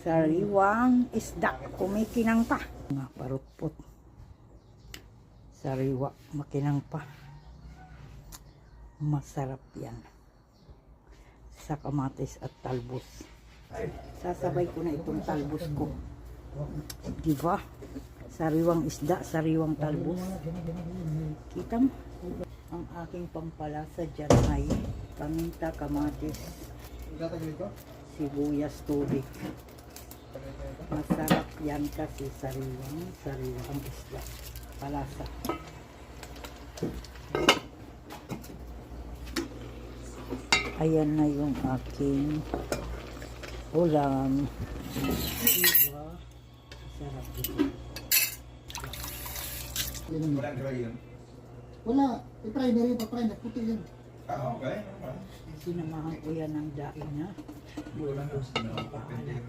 Sariwang isda, kumikinang pa. Mga parutpot. Sariwa, makinang pa. Masarap yan. Sa kamatis at talbos. Sasabay ko na itong talbos ko. Diba? Sariwang isda, sariwang talbos. Kita mo? Ang aking pampalasa dyan ay paminta, kamatis, sibuyas, tubig. Masarap yan kasi sariwang isda. Palasa. Ayan na yung aking ulam. Diba? Sarap ito. Walang dry yun? Wala. I-primary pa pa. Nagputi yan. Ah, okay. Sinamahan ko yan ng daing na. Walang dry.